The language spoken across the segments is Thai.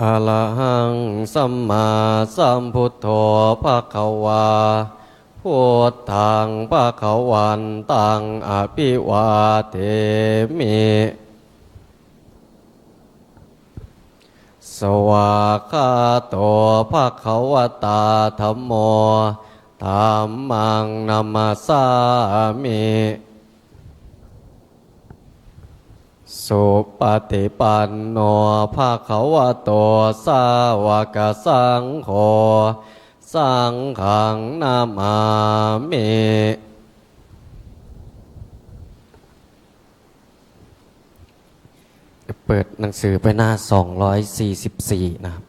อะระหังสัมมาสัมพุทโธภควาพุทธังภควันตังอภิวาเทมิสวากขาโตภควตาธัมโมธัมมังนัมมัสสามิสุปฏิปันโนภควโตสาวกสังโฆสังฆังนามามิเปิดหนังสือไปหน้า244นะครับ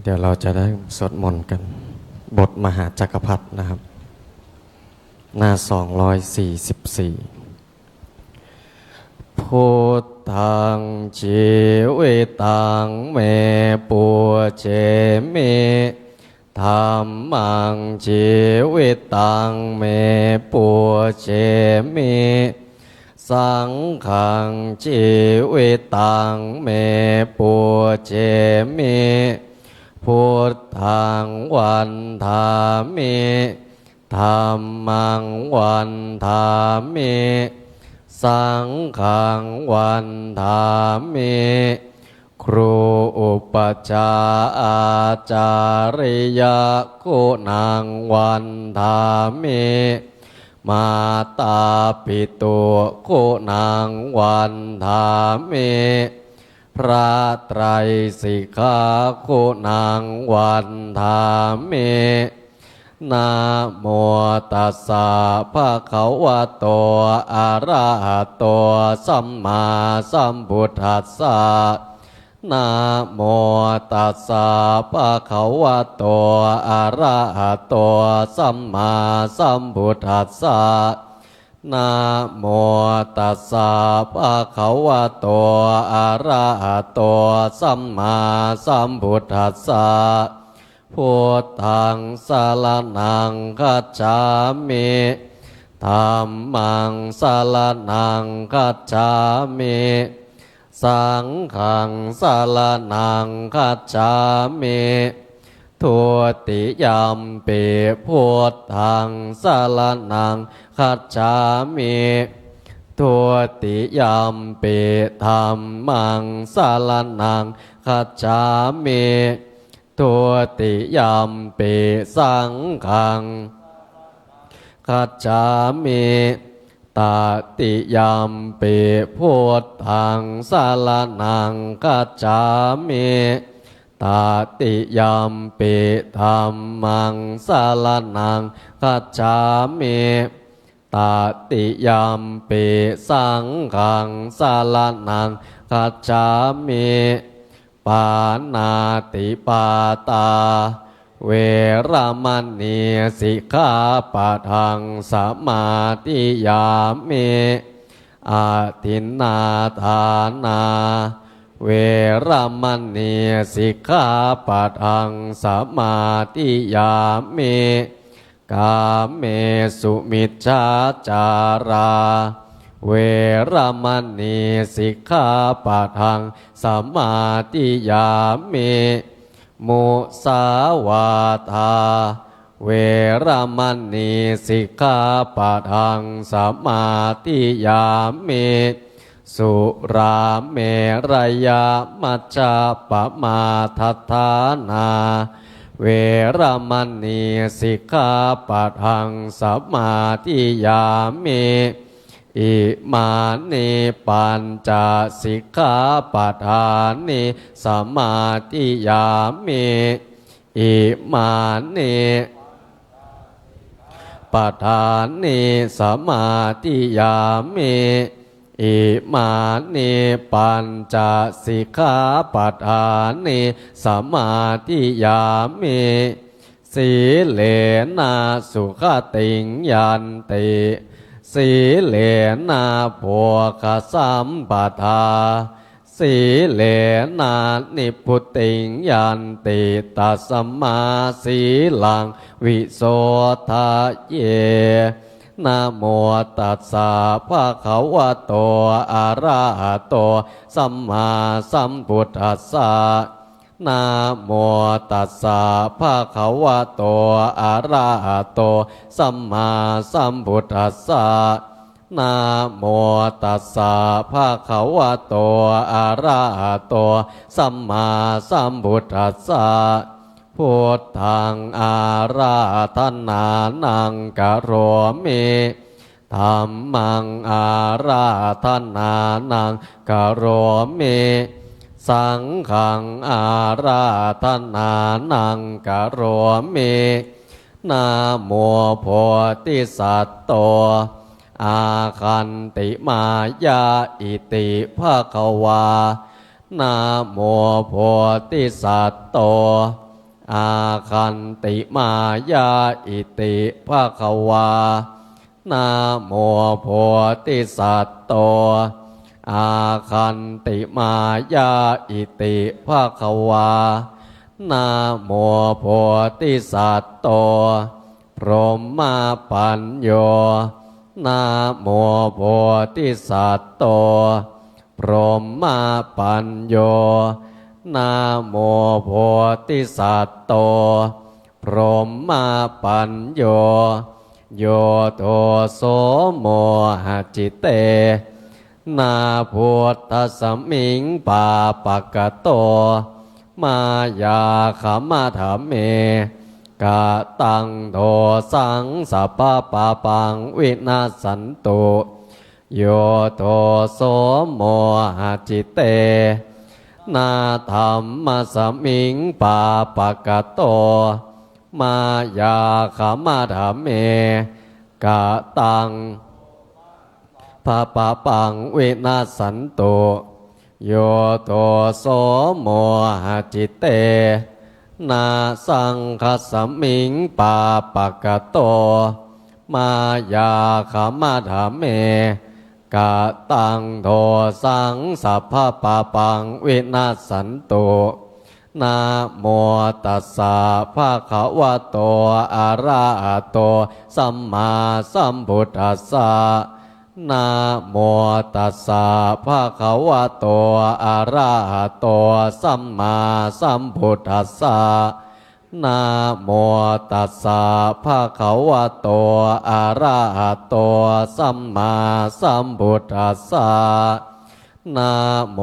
เดี๋ยวเราจะได้สวดมนต์กันบทมหาจักรพรรดินะครับหน้า244พุทธังชีวิตังเมปุเจมิธัมมังชีวิตังเมปุเจมิสังฆังชีวิตังเมปุเจมิพุทธังวันธามิธัมมังวันธามิสังฆังวันธามิครูอุปชาอาจาริยคุณังวันธามิมาตาปิตุคุณังวันธามิพระไตรสิกขาคุณังวันธามินะโมตัสสะภะคะวะโตอะระหะโตสัมมาสัมพุทธัสสะนะโมตัสสะภะคะวะโตอะระหะโตสัมมาสัมพุทธัสสะนะโมตัสสะภะคะวะโตอะระหะโตสัมมาสัมพุทธัสสะพุทธังสรณังคัจฉามิธัมมังสรณังคัจฉามิสังฆังสรณังคัจฉามิทุติยัมปิพุทธังสรณังคัจฉามิทุติยัมปิธัมมังสรณังคัจฉามิทุติยัมปิสังฆังคัจฉามิตติยัมปิพุทธังสรณังคัจฉามิตติยัมปิธัมมังสรณังคัจฉามิตติยัมปิสังฆังสรณังคัจฉามิปานาติปาตาเวรมณีสิกขาปะทังสมาธิยามิอาทินนาทานาเวรมณีสิกขาปะทังสมาธิยามิกาเมสุมิจฉาจาราเวรมณีสิกขาปะทังสมาธิยามิมุสาวาทาเวรมณีสิกขาปะทังสมาธิยามิสุราเมรยมัจจปมาทัฏฐานา เวรมณีสิกขาปะทังสมาธิยามิอิมานิปัญจสิกขาปะทานิสมาธิยามิอิมานิปะทานิสมาธิยามิอิมานิปัญจสิกขาปะทานิสมาธิยามิสีเลนะสุขติงยันติสีเลนะโภคสัมปทาสีเลนะนิพุติงยันติตัสมาสีลังวิโสทะเยนะโมตัสสะภะคะวะโตอะระหะโตสัมมาสัมพุทธัสสะนะโมตัสสะภะคะวะโตอะระหะโตสัมมาสัมพุทธัสสะนะโมตัสสะภะคะวะโตอะระหะโตสัมมาสัมพุทธัสสะพุทธังอาราธนานังกะโรมิธัมมังอาราธนานังกะโรมิสังฆังอาราธนานังกะโรมินะโมโพธิสัตโตอาคันติมายาอิติภะคะวานะโมโพธิสัตโตอาคันติมายาอิติภะคะวานะโมโพธิสัตโตอาคันติมายาอิติภะคะวานะโมโพธิสัตโตพรหมปัญโยนะโมโพธิสัตโตพรหมปัญโยนะโมโพธิสัตโตพรหมปัญโยโยโตโสโมหจิตเตนาพุทธสมิงปาปะกะโตมายาขมาธเมกะตังโทสังสัพพะปะปังวินาสันตุโยโตโสโมหจิตเตนาธรรมสมิงปาปะกะโตมายาขมาธเมกะตังภะปะปังวินาสันตุโยโตโสโมหจิตเตนาสังฆสมิงปาปะกะโตมายาขมาธเมกะตังโทสังสัพพะปะปังวินาสันตุนะโมตัสสะภะคะวะโตอะระหะโตสัมมาสัมพุทธัสสะนะโมตัสสะภะคะวะโตอะระหะโตสัมมาสัมพุทธัสสะนะโมตัสสะภะคะวะโตอะระหะโตสัมมาสัมพุทธัสสะนะโม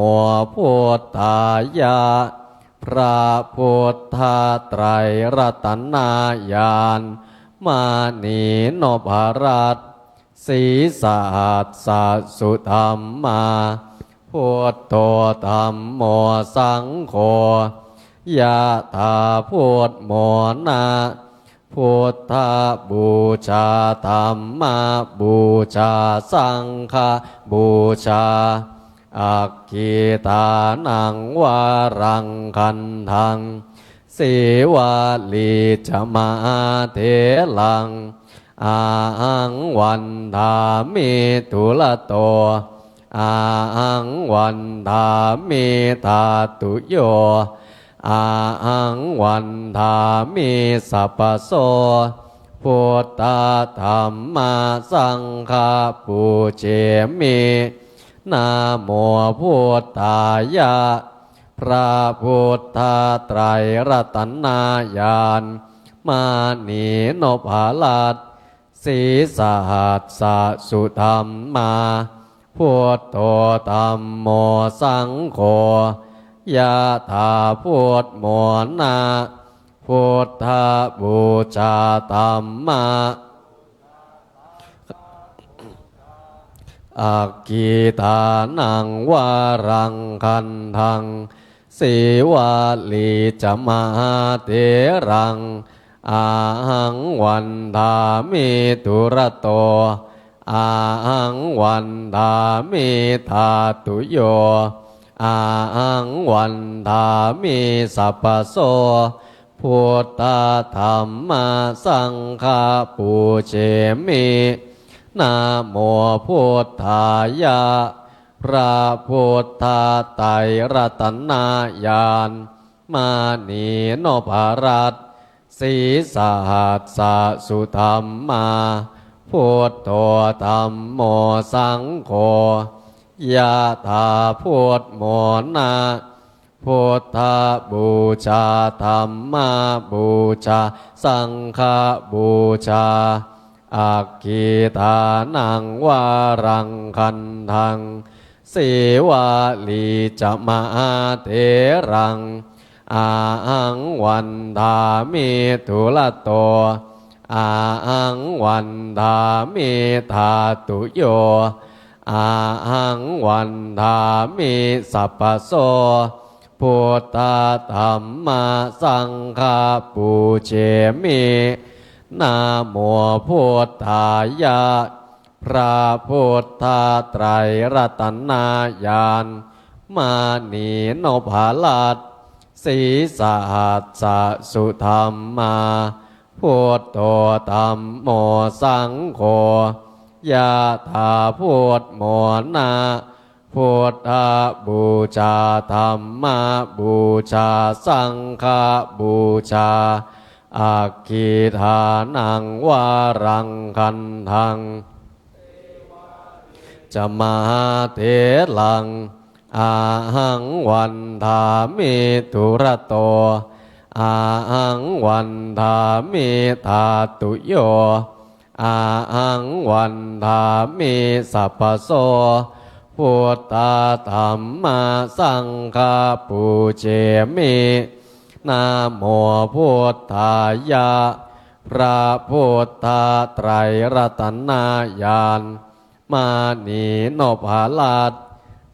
พุทธายะพระพุทธไตรรัตนญาณมานีโนภรัตศีสัสสะสุธรรมมาพุทโธธัมโมสังโฆยะถาพุทโมนะพุทธบูชาธัมมาบูชาสังฆบูชาอัคคีทานังวารังคันทังสีวาลีจมาเทลังอาหังวันธามิทุลโตอาหังวันธามิธาตุโยอาหังวันธามิสัพพโสพุทธธัมมาสังฆาปูเจมินะโมพุทธายะพระพุทธไตรรัตนญาณมานีโนภลัตศีสัสสะสุธรรมมาพุทโธธัมโมสังโฆยะถาพุทโมนะ พุทธบูชาธัมมาอากีตานังวารังคันทังสีวาลีจมหาเถรังอาหังวันทามิตุระโตอาหังวันทามิธาตุโยอาหังวันทามิสัพพโสพุทธธัมมาสังฆาปูเชมินะโมพุทธายะพระพุทธไตรรัตนญาณมานีโนภรัตสีสหัสสะสุธรรมมาพุทโธธัมโมสังโฆยะถาพุทโมนะพุทธบูชาธัมมาบูชาสังฆบูชาอากีตานังวารังคันทังสีวาลีจมหาเถรังอาหังวันทามิทุละโตอาหังวันทามิธาตุโยอาหังวันทามิสัพพโสพุทธธัมมาสังฆาปูเชมินะโมพุทธายะพระพุทธไตรรัตนญาณมานีโนภลัตสีสหัสสะสุธรรมมาพุทโธธัมโมสังโฆยะถาพุทโมนะพุทธบูชาธัมมาบูชาสังฆบูชาอากีทานังวารังคันทังจมหาเถรังอาหังวันทามิทุระโตอาหังวันทามิธาตุโยอาหังวันทามิสัพพโสพุทธธัมมาสังฆาปูเชมินะโมพุทธายะพระพุทธไตรรัตนญาณมานีโนภลัต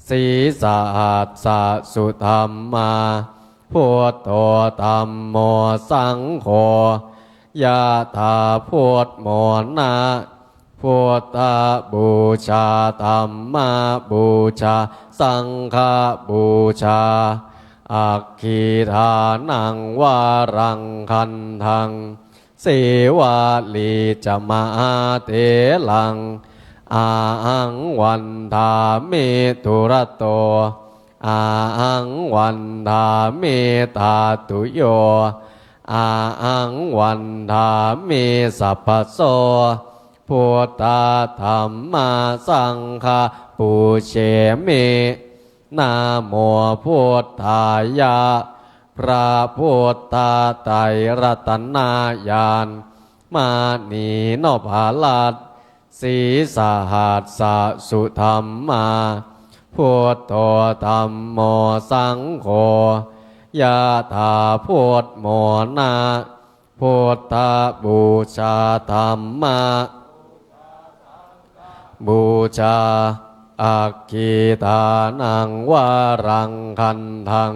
สีสหัสสะสุธรรมมาพุทโธธัมโมสังโฆยะถาพุทโมนะพุทธบูชาธัมมาบูชาสังฆบูชาอาคีทานังวารังคันทังสีวาลีจมหาเถรังอาหังวันทามิทุระโตอาหังวันทามิธาตุโยอาหังวันทามิสัพพโสพุทธธัมมาสังฆาปูเชมินะโมพุทธายะพระพุทธไตรรัตนญาณมานีโนภลัตสีสหัสสะสุธรรมมาพุทโธธัมโมสังโฆยะถาพุทโมนะพุทธบูชาธัมมาบูชาอากีตานังวารังคันทัง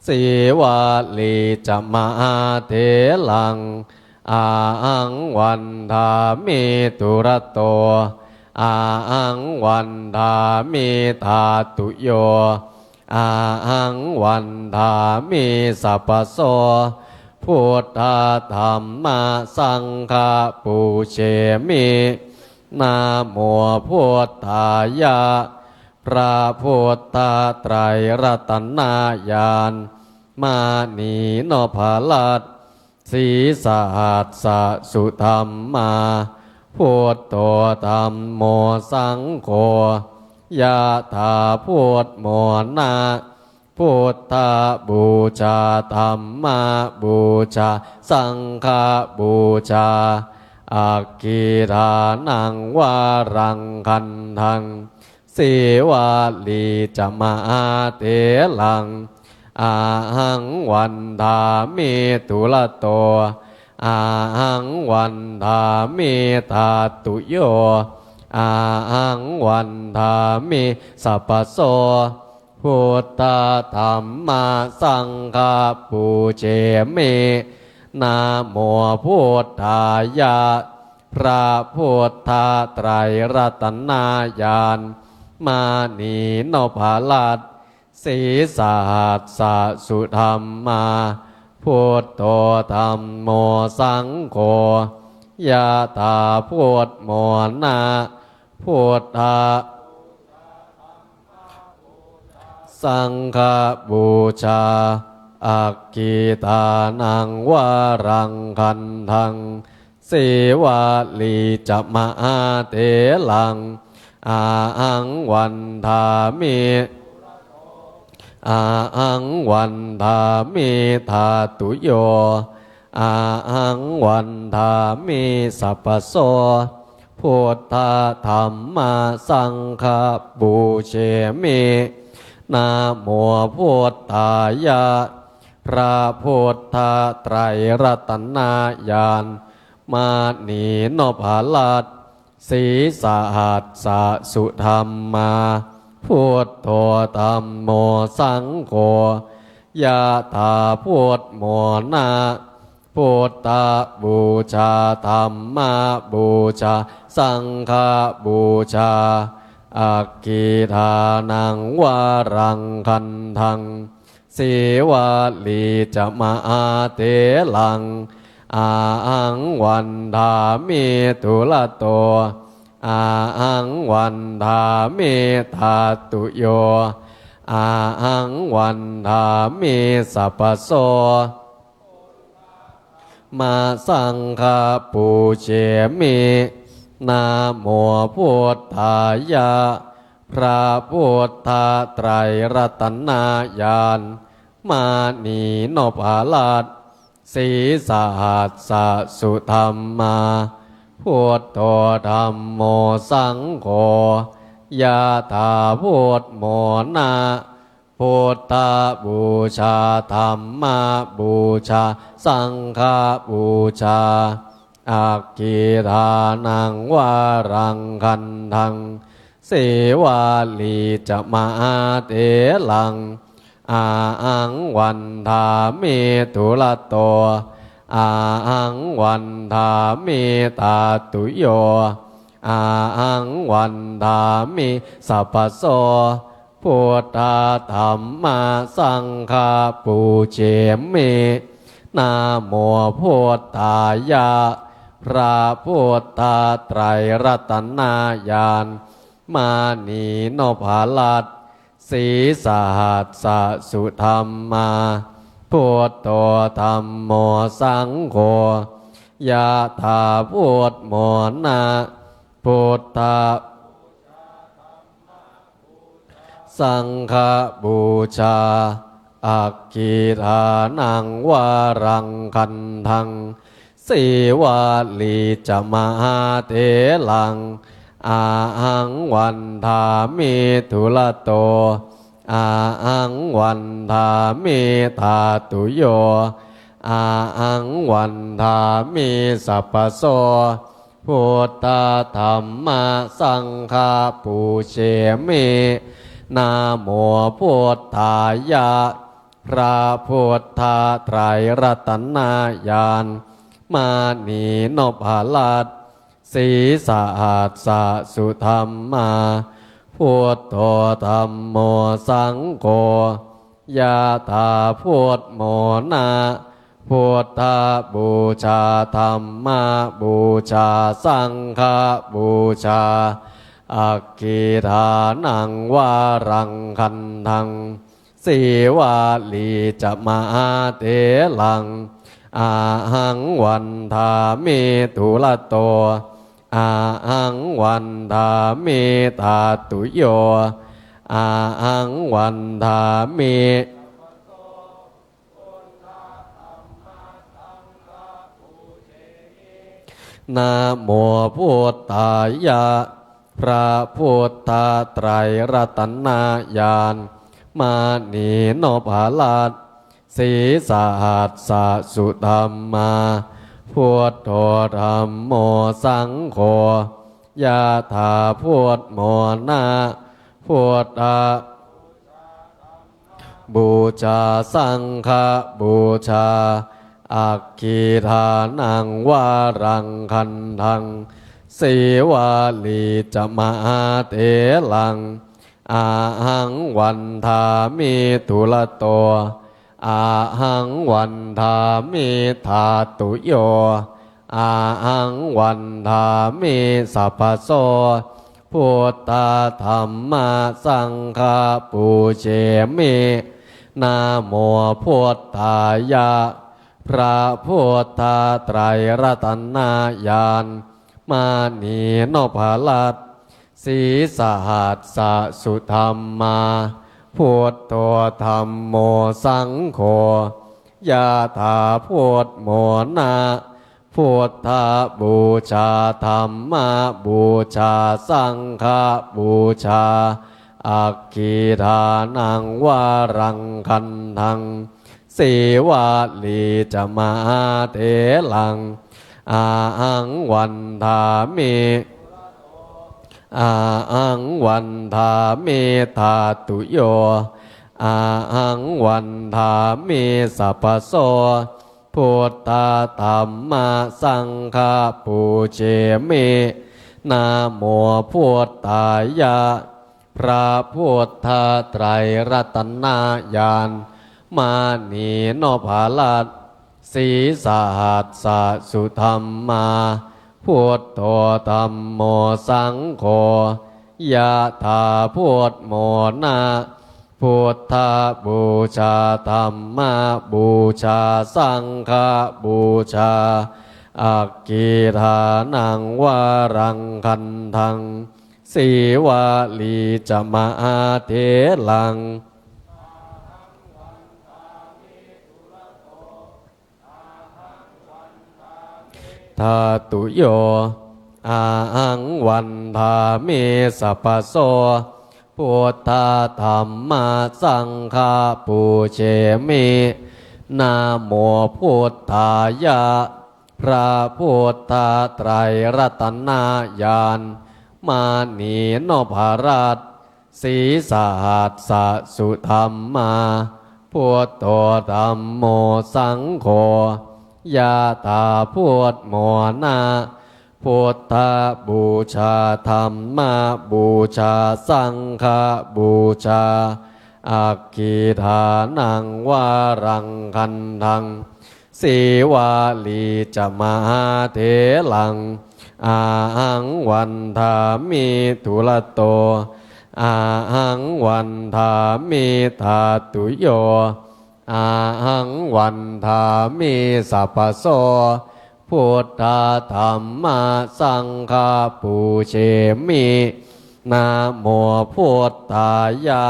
สีวาลีจมหาเถรังอาหังวันทามิทุระโตอาหังวันทามิธาตุโยอาหังวันทามิสัพพโสพุทธธัมมาสังฆาปูเชมินะโมพุทธายะพระพุทธไตรรัตนญาณมานีโนภลัตสีสหัสสะสุธรรมมาพุทโธธัมโมสังโฆยะถาพุทโมนะพุทธบูชาธัมมาบูชาสังฆบูชาอากีทานังวารังคันทังสีวาลีจมหาเถรัง อาหังวันทามิทุละโตอาหังวันทามิธาตุโยอาหังวันทามิสัพพโสพุทธธัมมาสังฆาปูเจมินะโมพุทธายะพระพุทธไตรรัตนญาณมานีโนภาลัดศีสหัสสะสุธรรมมาพุทโธธัมโมสังโฆยะถาพุทโมนะพุทธะสังฆบูชาอักขิตานังวารังคันทังเสวาลีจะมหาเถลังอาหังวันทามิอาหังวันทามิธาตุโยอาหังวันทามิสัพพโสพุทธธัมมาสังฆบูเชมินะโมพุทธายะพระพุทธไตรรัตนญาณมานีโนภาลัดศีสหัสสะสุธรรมมาพุทโธธัมโมสังโฆยะถาพุทโมนะพุทธบูชาธัมมาบูชาสังฆบูชาอักขิทานังวารังคันทังเสวาลีจะมหาเถลังอาหังวันทามิทุละโตอาหังวันทามิธาตุโยอาหังวันทามิสัพพโสมาสังฆปูเชมินะโมพุทธายะพระพุทธไตรรัตนญาณมานีโนภาลัดศีสหัสสะสุธรรมมาพุทโธธัมโมสังโฆยะถาพุทโมนะพุทธบูชาธัมมาบูชาสังฆบูชาอักขิทานังวารังคันทังเสวาลีจะมหาเถลังอาหังวันทามิทุละโตอาหังวันทามิธาตุโยอาหังวันทามิสัพพโสพุทธธัมมาสังฆปูเชมินะโมพุทธายะพระพุทธไตรรัตนญาณมานีโนภาลัดศีสหัสสะสุธรรมมาพุทโธธัมโมสังโฆยะถาพุทโมนะพุทธสังฆบูชาอักขิทานังวารังคันทังเสวาลีจะมหาเถลังอาหังวันทามิทุละโตอาหังวันทามิธาตุโยอาหังวันทามิสัพพโสพุทธธัมมาสังฆปูเชมินะโมพุทธายะพระพุทธไตรรัตนญาณมานีโนภาลัดศีสหัสสะสุธรรมมาพุทโธธัมโมสังโฆยะถาพุทโมนะพุทธบูชาธัมมาบูชาสังฆบูชาอักขิทานังวารังคันทังเสวาลีจะมหาเถลังอาหังวันทามิทุละโตอาหังวันทามิธาตุโยอาหังวันทามินะโมพุทธายะพระพุทธไตรรัตนญาณ มานีโนภาลัดศีสหัสสะสุธรรมมาพุทโธธรรมโมสังโฆยะถาพุทโมนาพุทธะบูชาสังฆบูชาอักขิทานังวารังคันทังสีวาลีจะมาเตลังอาหังวันทามิทุลโตอาหังวันทามิธาตุโยอาหังวันทามิสัพพโสพุทธธรรมสังฆปูเชมินะโมพุทธายะพระพุทธไตรรัตนญาณมานีโนภาลัดศีสหัสสะสุธรรมมาพุทโธธรรมโมสังโฆยะถาพุทโมนาพุทธบูชาธรรมบูชาสังฆบูชาอักขิทานังวารังคันทังสีวาลีจะมาเทลังอาหังวันทามิอาหังวันทามิธาตุโยอาหังวันทามิสัพพโสพุทธธรรมสังฆปูเชมินะโมพุทธายะพระพุทธไตรรัตนญาณมานีโนภาลัดศีสหัสสะสุธรรมมาพุทโธธรรมโมสังโฆยะถาพุทโมนาพุทธบูชาธรรมบูชาสังฆบูชาอักขิทานังวารังคันทังสีวาลีจะมาเทลังธาตุโยอาหังวันทามิสัพพโสพุทธธรรมสังฆปูเชมินะโมพุทธายะพระพุทธไตรรัตนญาณมานีโนภาลัดศีสหัสสะสุธรรมมาพุทโธธรรมโมสังโฆยะถาพุทโมนาพุทธบูชาธรรมบูชาสังฆบูชาอักขิทานังวารังคันทังสีวาลีจะมาเทลังอาหังวันทามิทุลโตอาหังวันทามิธาตุโยอาหังวันทามิสัพพโสพุทธธรรมสังฆปูเชมินะโมพุทธายะ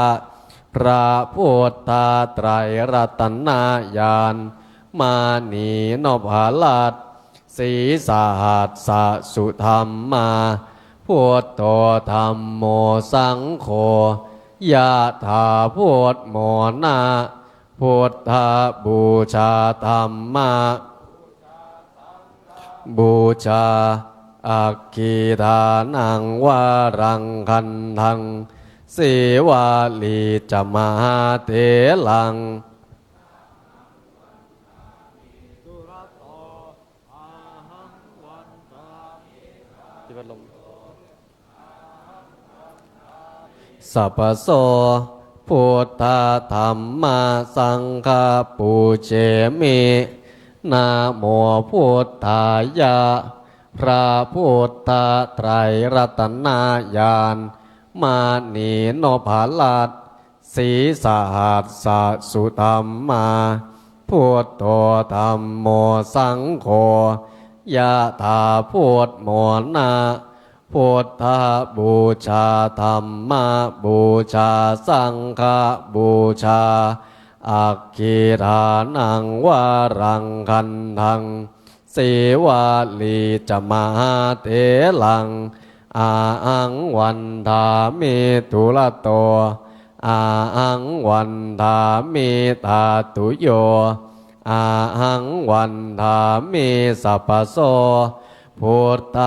พระพุทธไตรรัตนญาณมานีโนภาลัดศีสหัสสะสุธรรมมาพุทโธธรรมโมสังโฆยะถาพุทโมนาพุทธบูชาธรรมบูชาอักขิทานังวารังคันทังสีวาลีจะมาเทลังสัพพโสพุทธธรรมสังฆปูเชมินะโมพุทธายะพระพุทธไตรรัตนญาณมานีโนภาลัดศีสหัสสะสุธรรมมาพุทโธธรรมโมสังโฆยะถาพุทโมนาพุทธบูชาธรรมบูชาสังฆบูชาอักขิทานังวารังคันทังสีวาลีจะมาเทลังอาหังวันทามิทุลโต อาหังวันทามิธาตุโยอาหังวันทามิสัพพโสพุทธ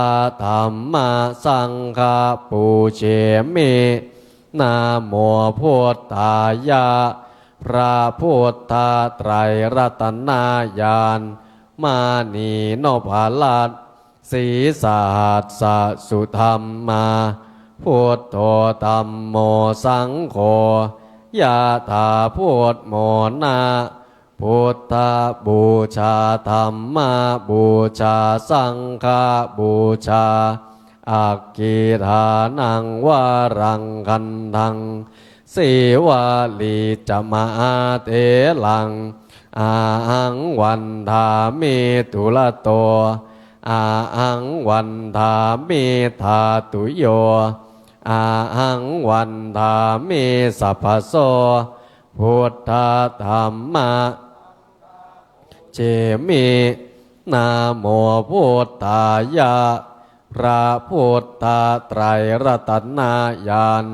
ธัมมาสังฆาปูเชมินะโมพุทธายะพระพุทธไตรรัตนญาณมานีโนภาลัสสีสหัสสสุธรรมมาพุทโธธัมโมสังโฆยะถาพุทโมนาพุทธบูชาธัมมาบูชาสังฆบูชาอักขิทานังวารังกันทังสีวาลีจมาเตลังอาหังวันทามิตุละโตอาหังวันทามิธาตุโยอาหังวันทามิสัพพโสพุทธธัมมาเจมินะโมพุทธายะพระพุทธไตรรัตนญาณ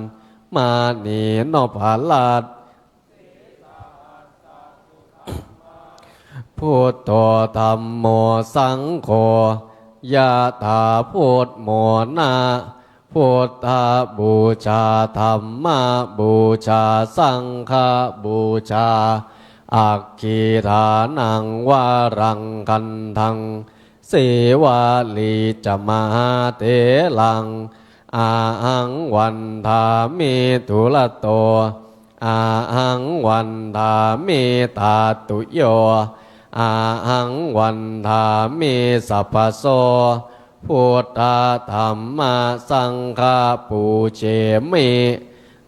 มานีโนภาลัสพุทโธธัมโมสังโฆยะถาพุทโมนาพุทธบูชาธัมมาบูชาสังฆบูชาอักขิทานังวารังกันทังสีวาลีจมาเตลังอาหังวันทามิตุละโตอาหังวันทามิธาตุโยอาหังวันทามิสัพพโสพุทธธัมมาสังฆาปูเชมิ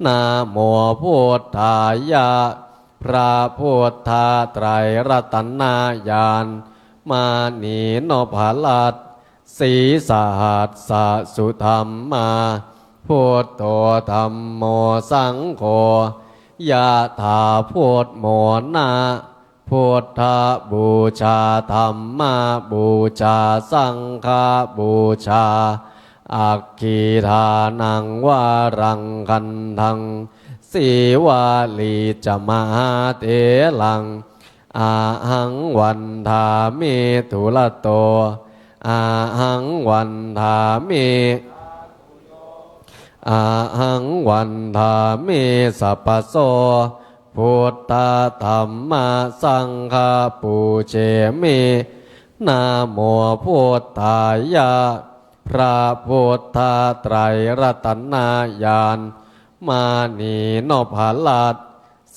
นะโมพุทธายะพระพุทธไตรรัตนญาณมานีโนภาลัสสีสหัสสสุธรรมมาพุทโธธัมโมสังโฆยะถาพุทโมนาพุทธบูชาธัมมาบูชาสังฆบูชาอักขิทานังวารังกันทังสีวาลีจมาเตลังอาหังวันทามิตุละโตอาหังวันทามิอาหังวันทามิสัพพโสพุทธธัมมาสังฆปูเชมินะโมพุทธายะพระพุทธไตรรัตนญาณมานีโนภาลัส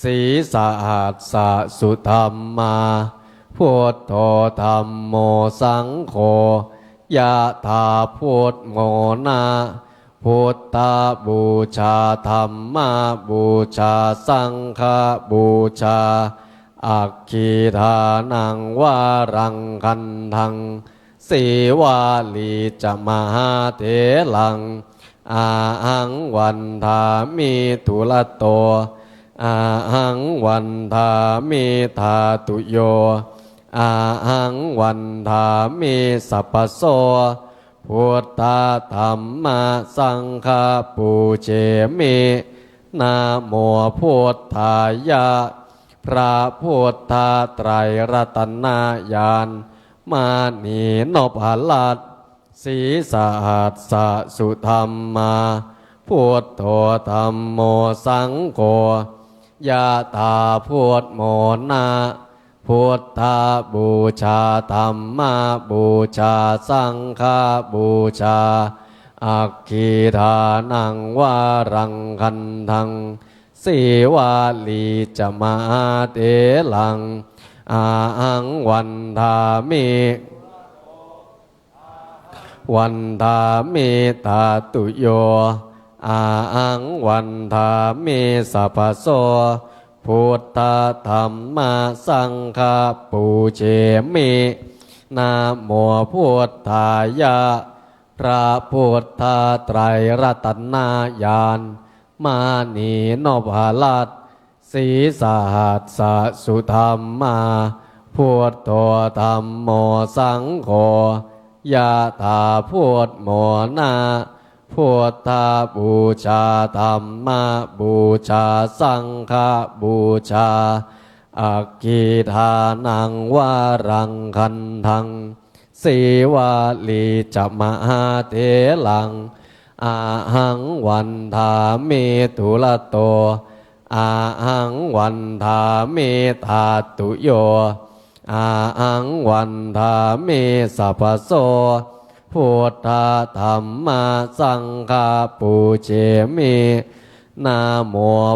สีสหัสสสุธรรมมาพุทโธธัมโมสังโฆยะถาพุทโมนาพุทธบูชาธัมมาบูชาสังฆบูชาอักขิทานังวารังกันทังสีวาลีจมาเตลังอาหังวันทามิตุละโตอาหังวันทามิธาตุโยอาหังวันทามิสัพพโสพุทธธัมมาสังฆปูเชมินะโมพุทธายะพระพุทธไตรรัตนญาณมานีโนภาลัสสีสหัสสสุธรรมมาพุทโธธัมโมสังโฆยะถาพุทโมนาพุทธบูชาธัมมาบูชาสังฆบูชาอักขิทานังวารังกันทังสีวาลีจมาเตลังอาหังวันทามิวันทามิธาตุโยอาหังวันทามิสัพพโสพุทธธัมมาสังฆปูเชมินะโมพุทธายะพระพุทธไตรรัตนญาณมานีโนภาลัสสีสหัสสสุธรรมมาพุทโธธัมโมสังโฆยะถาพุทโมนาพ พุทธบูชาธัมมบูชาสังฆบูชาอักขิทานังวารังคันทังสีวาลีจมหาเถลังอาหังวันทามิทุลโตอาหังวันทามิธาตุโยอาหังวันทามิสัพพโสพุทธธัมมาสังฆาปูเชมินะโม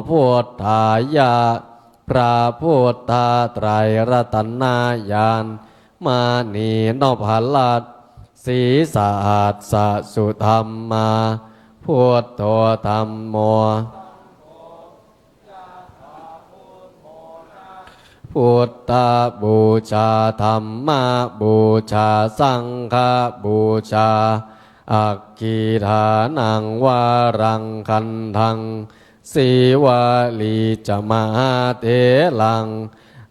พุทธายะพระพุทธไตรรัตนญาณมานีนพลัดศีสาหัสสุธรรมมาพุทโธธัมโมพุทธบูชาธัมมาบูชาสังฆบูชาอักขิทานังวารังคันทังสีวาลีจมหาเถลัง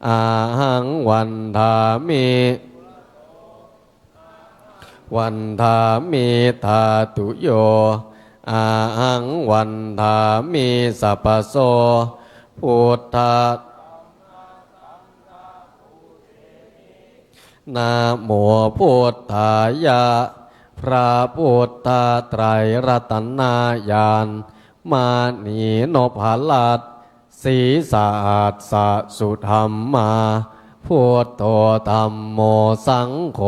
อาหังวันทามิวันทามิธาตุโยอาหังวันทามิสัพพโสพุทธนะโมพุทธายะพระพุทธไตรรัตนญาณมานีนพลัดศีสาหัสสุธรรมมาพุทโธธัมโมสังโฆ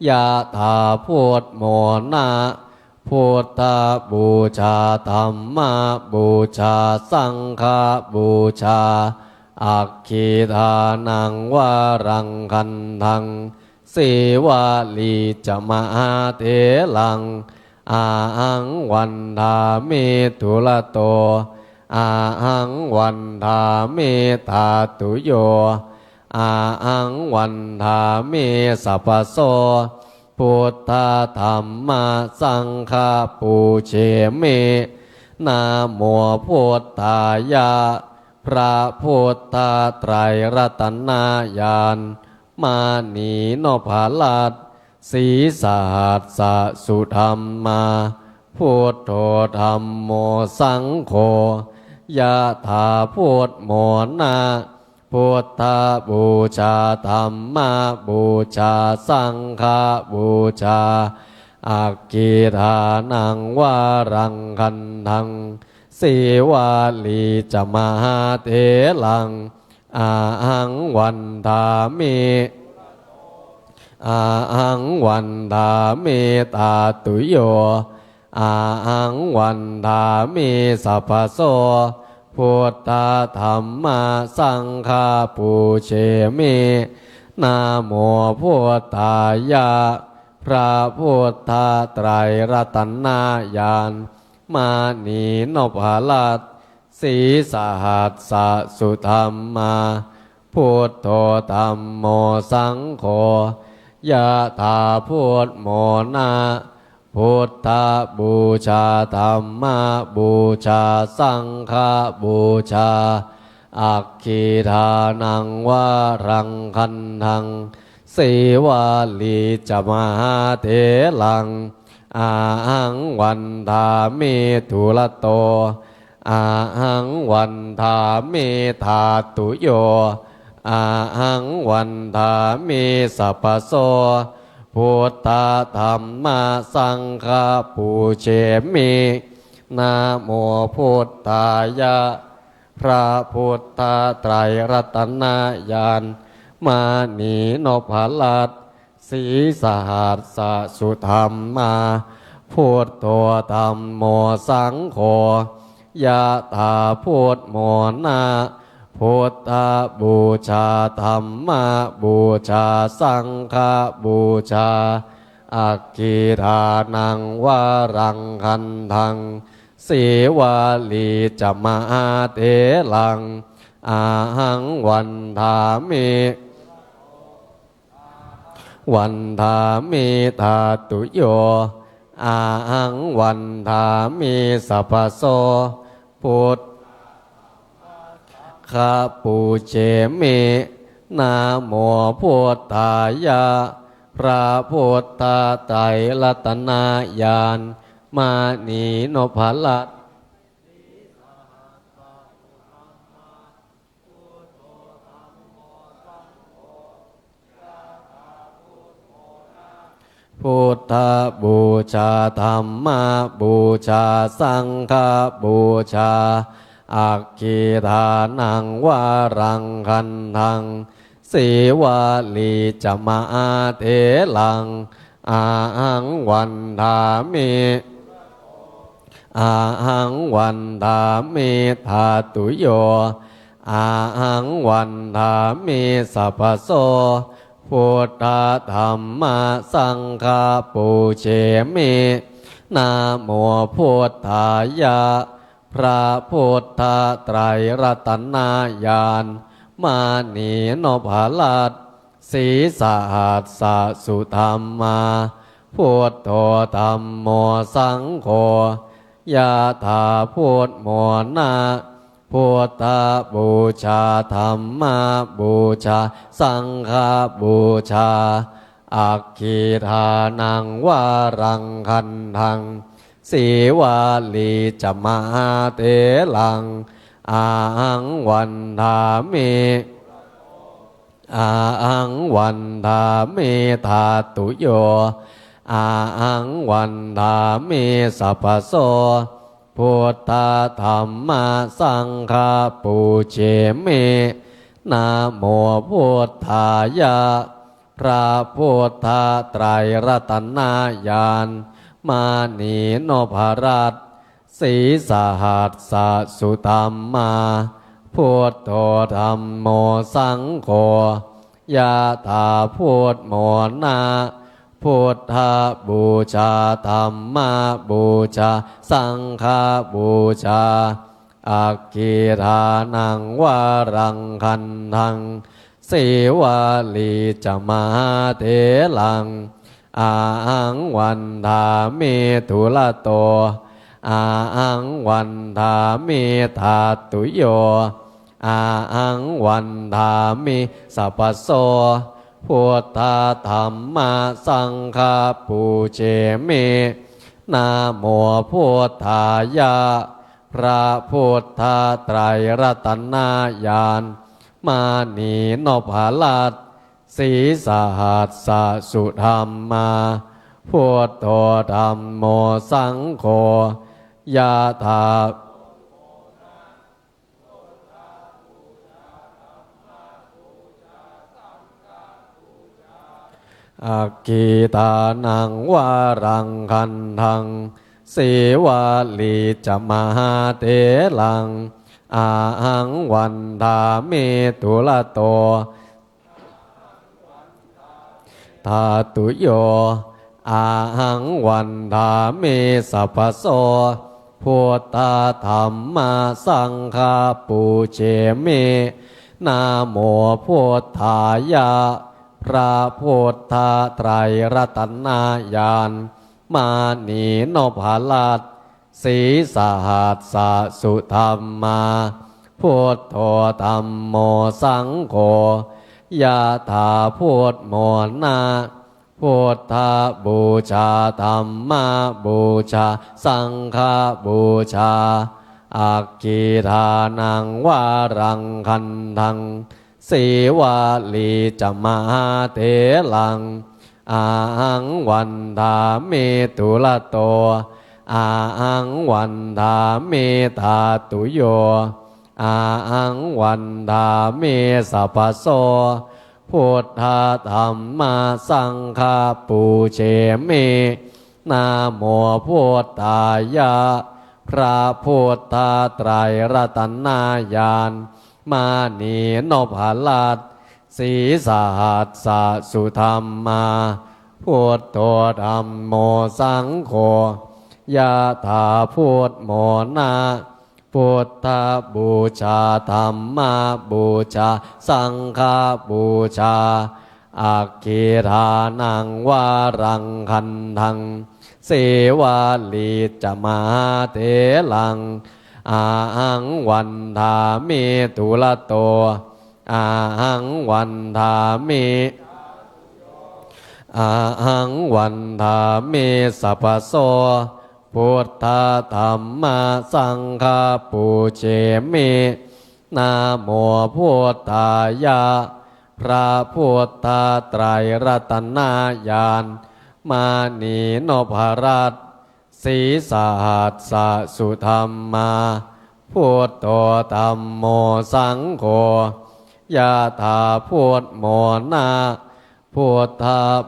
ยะถาพุทโมนะพุทธบูชาธัมมาบูชาสังฆบูชาอักขิทานังวารังคันทังสีวาลีจมหาเถลังอาหังวันทามิทุลโตอาหังวันทามิธาตุโยอาหังวันทามิสัพพโสพุทธธัมมาสังฆปูเชมินะโมพุทธายะพระพุทธไตรรัตนญาณมานีนพลัดศีสาหัสสุธรรมมาพุทโธธัมโมสังโฆยะถาพุทโมนะพุทธบูชาธัมมาบูชาสังฆบูชาอักขิทานังวารังคันทังสีวาลีจมหาเถลังอาหังวันทามิอาหังวันทามิธาตุโยอาหังวันทามิสัพพโสพุทธธัมมาสังฆปูเชมินะโมพุทธายะพระพุทธไตรรัตนญาณมานีนพลัดศีสาหัสสุธรรมมาพุทโธธัมโมสังโฆยะถาพุทโมนะพุทธบูชาธัมมาบูชาสังฆบูชาอักขิทานังวารังคันทังสีวาลีจมหาเถลังอาหังวันทามิทุลโตอาหังวันทามิธาตุโยอาหังวันทามิสัพพโสพุทธธัมมาสังฆปูเชมินะโมพุทธายะพระพุทธไตรรัตนญาณมานีนพลัดศีสาหัสสุธรรมมาพุทโธธัมโมสังโฆยะถาพุทโมนะพุทธบูชาธัมมาบูชาสังฆบูชาอักขิทานังวารังคันทังสีวาลีจมหาเถลังอาหังวันทามิวันทามิธาตุโยอาหังวันทามิสัพพโสพุทธปูเชมินะโมพุทธายะพระพุทธไตรรัตนญาณ มานีโนภลัตพุทธบูชาธรรมบูชาสังฆบูชาอักขิทานังวารังคันทังสีวาลีจมาเทลังอาหังวันธามิอาหังวันธามิธาตุโยอาหังวันธามิสัพพโสพุทธธรรมสังฆปูเชมินะโมพุทธายะพระพุทธไตรรัตนญาณมานีโนภลัตสีสหัสสสุธรรมาพุทโธธรรมโมสังโฆยะถาพุทโมนะพุทธบูชาธรรมบูชาสังฆบูชาอักขิทานังวารังคันทังสีวาลีจมาเตลังอาหังวันธามิอาหังวันธามิธาตุโยอาหังวันธามิสัพพโสพุทธธรรมสังฆปูเชมินะโมพุทธายะพระพุทธไตรรัตนญาณมานีโนภรัตสีสหัสสสุธรรมาพุทโธธรรมโมสังโฆยะถาพุทโมนะพุทธบูชาธรรมบูชาสังฆบูชาอักขิทานังวารังคันทังสีวาลีจมาเทลังอาหังวันธามิทุลโตอาหังวันธามิธาตุโยอาหังวันธามิสัพพโสพุทธธรรมสังฆปูเชมินะโมพุทธายะพระพุทธไตรรัตนญาณมานีโนภลัตสีสหัสสสุธรรมาพุทโธธรรมโมสังโฆยะถาอักขิทานังวารังคันทังสีวาลีจมาเตลังอาหังวันธามิทุลโตธาตุโยอาหังวันธามิสัพพโสพุทธธรรมสังฆปูเชมินะโมพุทธายะพระพุทธไตรรัตนญาณมานีโนภลัตสีสหัสสสุธรรมาพุทโธธรรมโมสังโฆยะถาพุทโมนะพุทธบูชาธรรมบูชาสังฆบูชาอักขิทานังวารังคันทังสีวาลีจมาเทลังอาหังวันธามิทุลโตอาหังวันธามิธาตุโยอาหังวันธามิสัพพโสพุทธธรรมสังฆปูเชมินะโมพุทธายะพระพุทธไตรรัตนญาณมานีโนภลัตสีสหัสสสุธรรมาพุทโธธรรมโมสังโฆยะถาพุทโมนะพุทธบูชาธรรมบูชาสังฆบูชาอักขิทานังวารังคันทังสีวาลีจมาเทลังอาหังวันธามิทุลโตอาหังวันธามิอาหังวันธามิสัพพโส พุทธธัมมาสังฆาปูเชมินะโมพุทธายะพระพุทธไตรรัตนญาณมานีนพรัตน์ศีสหัสสสุธรรมาพุทโธธัมโมสังโฆยะถาพุทธโมนาพุทธ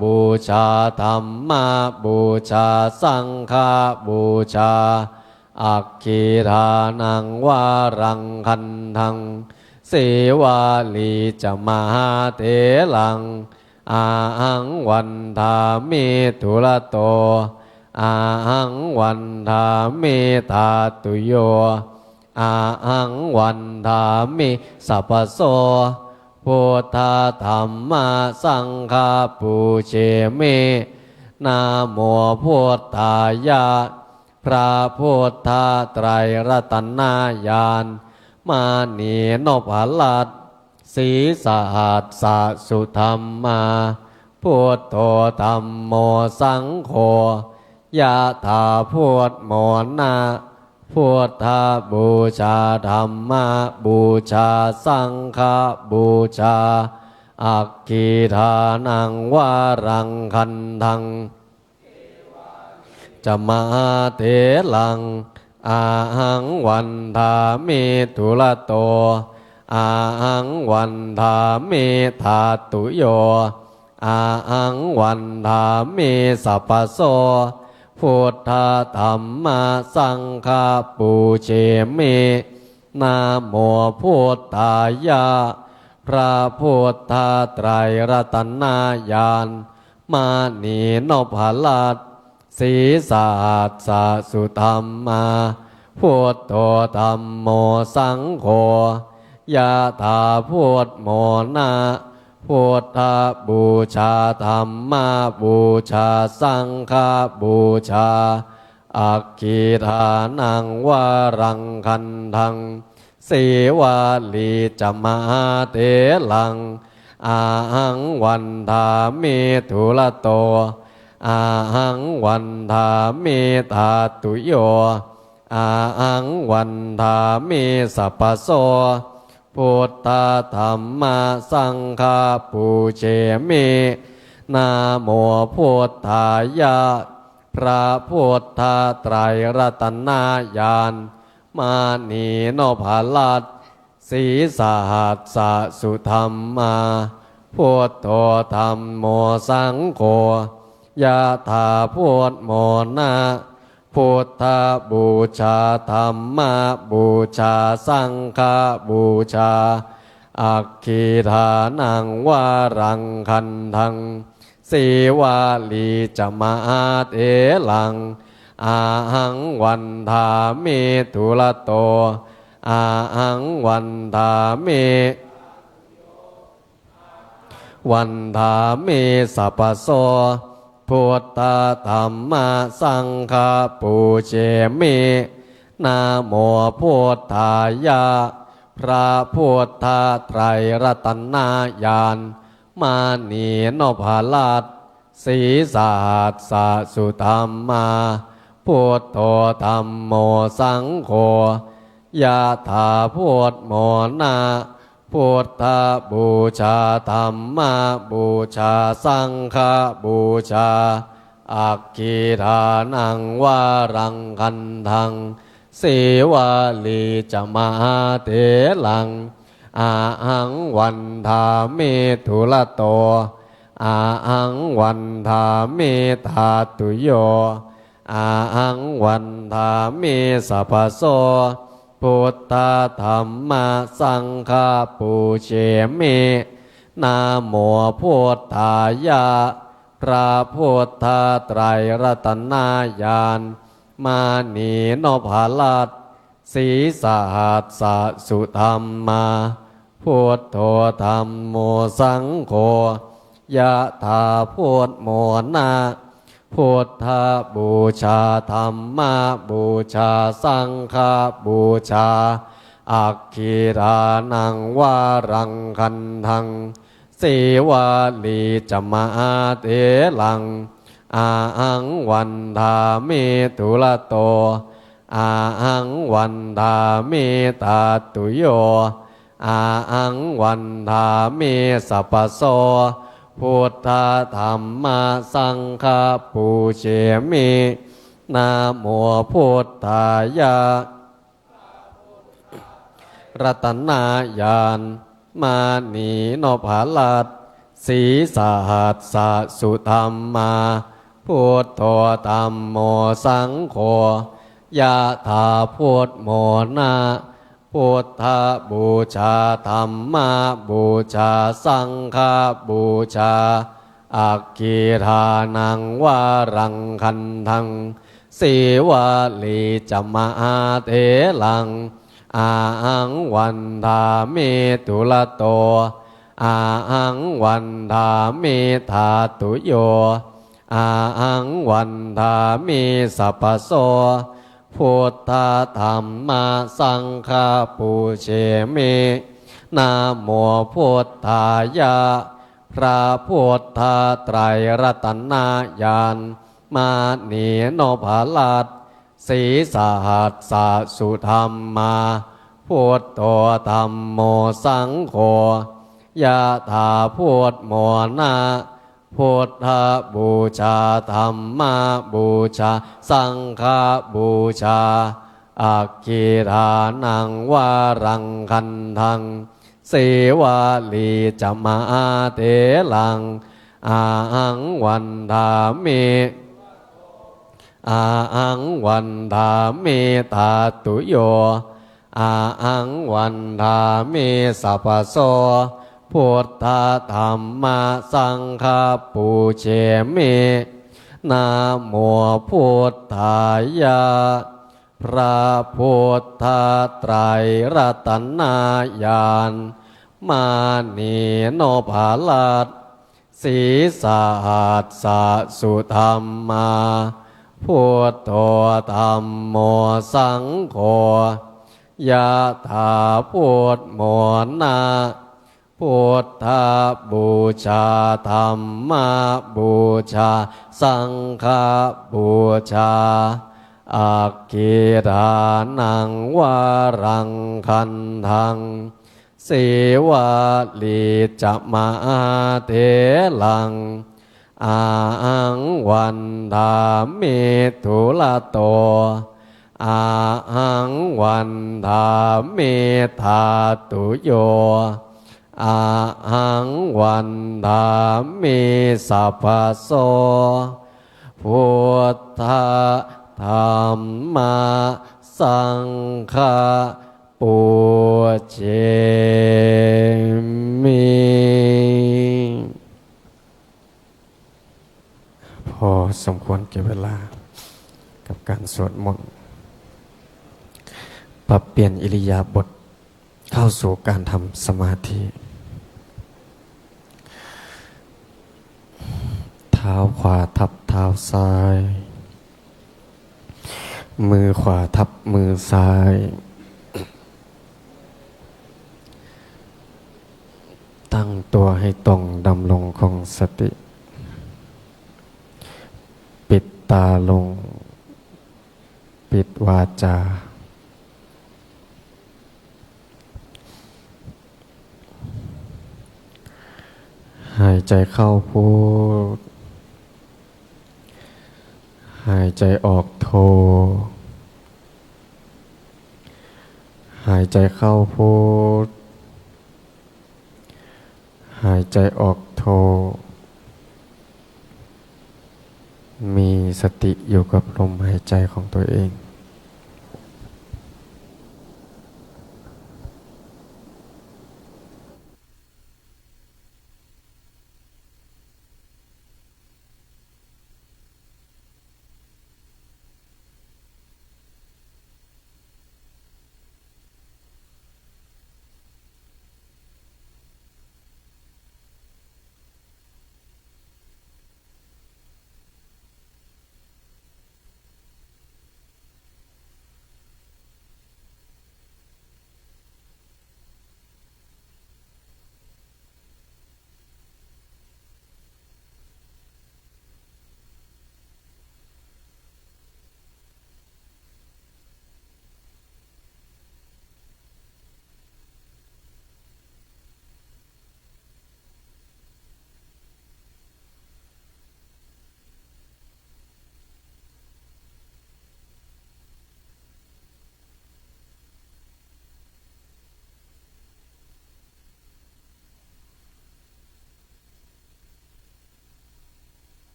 บูชาธัมมาบูชาสังฆบูชาอัคคีทานังวารังคันทังเสวาลีจะมหาเถลังอาหังวันทามิทุลโตอาหังวันทามิธาตุโยอาหังวันทามิสัพพโสพุทธธัมมาสังฆาปูเชมินะโมพุทธายะพระพุทธไตรรัตนญาณมานีนพรัตน์ศีสหัสสสุธรรมาพุทโธธัมโมสังโฆยะถาพุทธโมนาพุทธบูชาธัมมาบูชาสังฆบูชาอัคคีทานังวารังคันทังจะมาเถลังอาหังวันทามิทุลโตอาหังวันทามิธาตุโยอาหังวันทามิสัพพโสพุทธธัมมาสังฆาปูเชมินะโมพุทธายะพระพุทธไตรรัตนญาณมานีนพรัตน์ศีสหัสสสุธรรมาพุทโธธัมโมสังโฆยะถาพุทธโมนะพุทธบูชาธัมมาบูชาสังฆบูชาอัคคีทานังวารังคันทังเสวาลีจะมหาเถลังอาหังวันทามิทุลโตอาหังวันทามิธาตุโยอาหังวันทามิสัพพโสพุทธธัมมาสังฆาปูเชมินะโมพุทธายะพระพุทธไตรรัตนญาณมานีนพรัตน์ศีสหัสสสุธรรมาพุทโธธัมโมสังโฆยะถาพุทธโมนะพุทธบูชาธัมมาบูชาสังฆบูชาอัคคีทานังวารังคันทังเสวาลีจะมหาเถลังอาหังวันทามิทุลโตอาหังวันทามิวันทามิสัพพโสพุทธธัมมาสังฆาปูเชมินะโมพุทธายะพระพุทธไตรรัตนญาณมานีนพรัตน์ศีสหัสสสุธรรมาพุทโธธัมโมสังโฆยะถาพุทธโมนะพุทธบูชาธัมมาบูชาสังฆบูชาอัคคีทานังวารังคันทังเสวาลีจะมหาเถลังอาหังวันทามิทุลโตอาหังวันทามิธาตุโยอาหังวันทามิสัพพโสพุทธธัมมาสังฆาปูเชมินะโมพุทธายะพระพุทธไตรรัตนญาณมานีนพรัตน์ศีสหัสสสุธรรมาพุทโธธัมโมสังโฆยะถาพุทธโมนะพุทธบูชาธัมมาบูชาสังฆบูชาอัคคีทานังวารังคันทังเสวาลีจะมหาเถลัง อาหังวันทามิทุละโตอาหังวันทามิตาตุโยอาหังวันทามิสัพพโสพุทธธรรมสังฆปูเชมินะโมพุทธายะรัตนายานมานีโนภาลัดสีสหัสสะสุธรรมาพุทโธธัมโมสังโฆยะถาพุทโมนะพุทธบูชาธัมมาบูชาสังฆบูชาอักขิทานังวารังคันทังสีวาลีจัมมาเทลังอาหังวันทามิทุละโตอาหังวันทามิธาตุโยอาหังวันทามิสัพพโสพุทธธรรมสังฆปูเชมินะโมพุทธายะพระพุทธไตรรัตนญาณมานีโนภาลัดสีสหัสสะสุธรรมาพุทโธธัมโมสังโฆยะถาพุทโมนะพุทธบูชาธัมมาบูชาสังฆบูชาอักขิทานังวารังคันทังสีวาลีจัมมาเทลังอาหังวันทามิอาหังวันทามิตาตุโยอาหังวันทามิสัพพโสพุทธธรรมสังฆปูเชมินะโมพุทธายะพระพุทธไตรรัตนญาณมานีโนภาลัดสีสหัสสะสุธรรมาพุทโธธัมโมสังโฆยะถาพุทโมนะพุทธบูชาธัมมาบูชาสังฆบูชาอักขิทานังวารังคันทังสีวาลีจัมมาเทลังอาหังวันทามิทุละโตอาหังวันทามิธาตุโยอาหังวันทามิสัพพโสพุทธธัมมาสังฆปูเชมิพอสมควรแก่เวลากับการสวดมนต์ปรับเปลี่ยนอิริยาบถเข้าสู่การทำสมาธิเท้าขวาทับเท้าซ้ายมือขวาทับมือซ้ายตั้งตัวให้ตรงดำรงคงสติปิดตาลงปิดวาจาหายใจเข้าพุทหายใจออกโทหายใจเข้าพุทหายใจออกโทมีสติอยู่กับลมหายใจของตัวเอง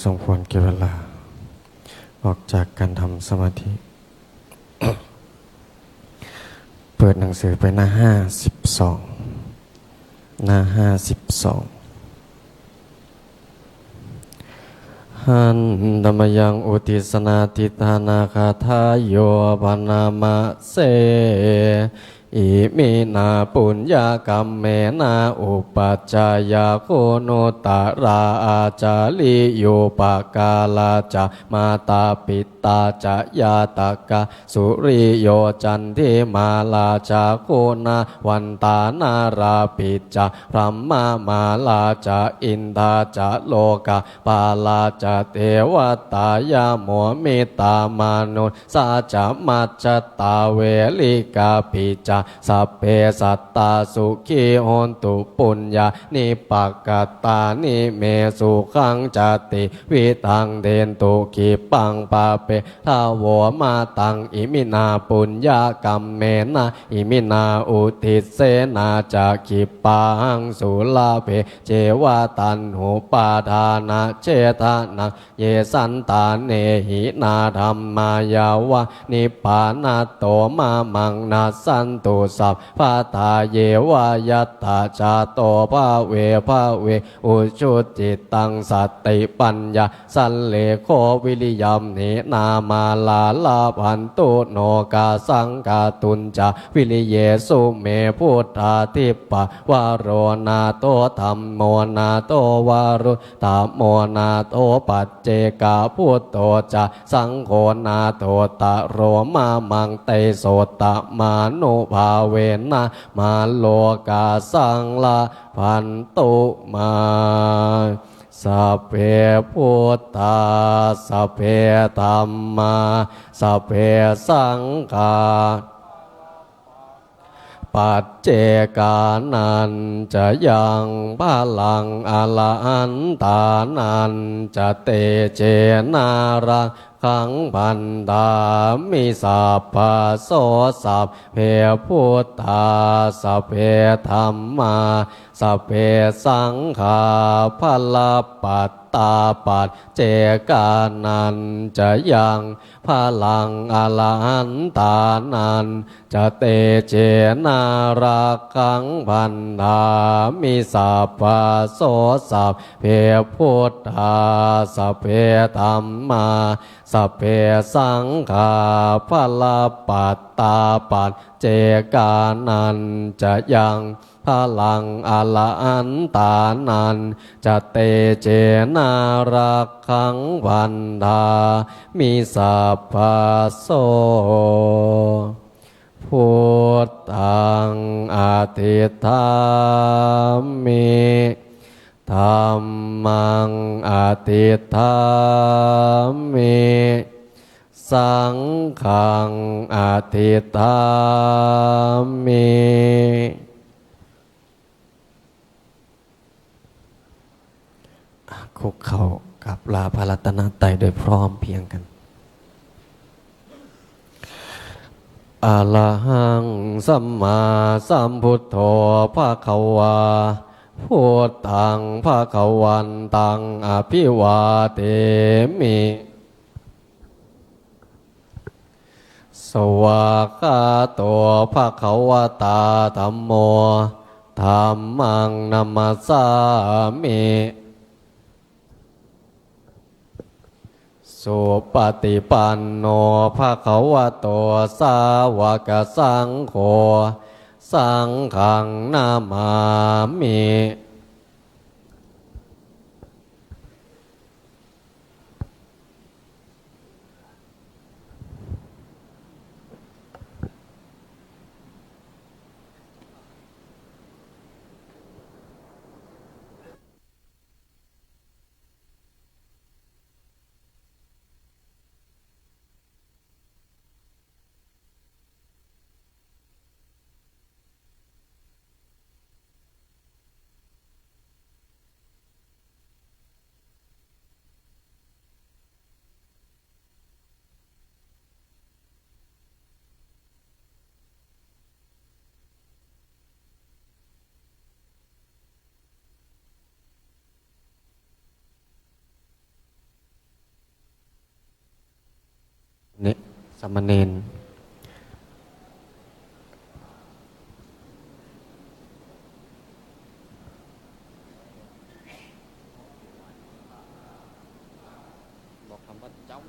สมควรแก่เวลาออกจากการทำสมาธิ เปิดหนังสือไปหน้า52หน้า52หันธรรมยังอุทิศนาทิฏฐานาคาทายโยปนามะเสอิมินาปุญญากรรมเมนาอุปัจจายาโคโนตาราอาจาลิโยปกาลาจามาตาปิตาจายาตากะสุริโยจันทิมาลาจาโคนาวันตานาราปิจาพรัมมามาลาจาอินทาจาโลกาปาลาจาเทวตายาโมเมตามานุสาจามัจจตาเวลิกาปิจาสัพเพสัตตาสุขีโหนตุปุญญานิปักกตานิเมสุขังจติวิทังเดนตุกิปังปาเปทาวมาตังอิมินาปุญญากรรมเมนะอิมินาอุทิเสนาจะกิปังสุลาเพเจวาตันหุปาทานะเจทานังเยสันตาเนหินาธรรมายาวะนิปานาโตมามังนาสันตุสัพพะทาเยวายตตาจาโตภาเวอุชุจิตังสัตติปัญญาสันเลโควิริยัมเนนามาลาลาพันตุโนกาสังกาตุนจาวิริเยสุเมพุทธาทิปะวารโรนาโตธัมโมนาโตวารุตามโมนาโตปัจเจกาพุทโตจะสังโฆนาโตตะโรมามังเตโสตะมานุภาเวนะมาโลกาสังลาพันตุมาสัพเพพุทธาสัพเพธัมมาสัพเพสังฆาปัจเจกานันจะยังพลังอรหันตานันจะเตเจนารังขังพันธามิสัพพะโสสัพเพพุทธาสัพเพธัมมาสัพเพสังฆาพละปัตตาปัจเจกานันจะยังพลังอรหันตานันจะเตเจนารักขังพันธามิสัพพะโสสัพเพพุทธาสัพเพธัมมาสัพเพสังฆาพละปัตตาปัจเจกานันจะยังพลังอรหันตานันจะเตเจนารักขังพันธามิสัพพะโสพุทธังอธิษฐามิธัมมังอธิษฐามิสังฆังอธิษฐามิคุกเข่ากับลาพระรัตนตรัยโดยพร้อมเพรียงกันอะระหังสัมมาสัมพุทโธภะคะวาพุทธังภะคะวันตังอภิวาเทมิสวากขาโตภะคะวตาธัมโมธัมมังนัมมัสสามิสุปฏิปันโนภะคะวะโตสาวกสังโฆสังฆังนามามิ เนี่ยสามเณรบอกคำว่าเจ้า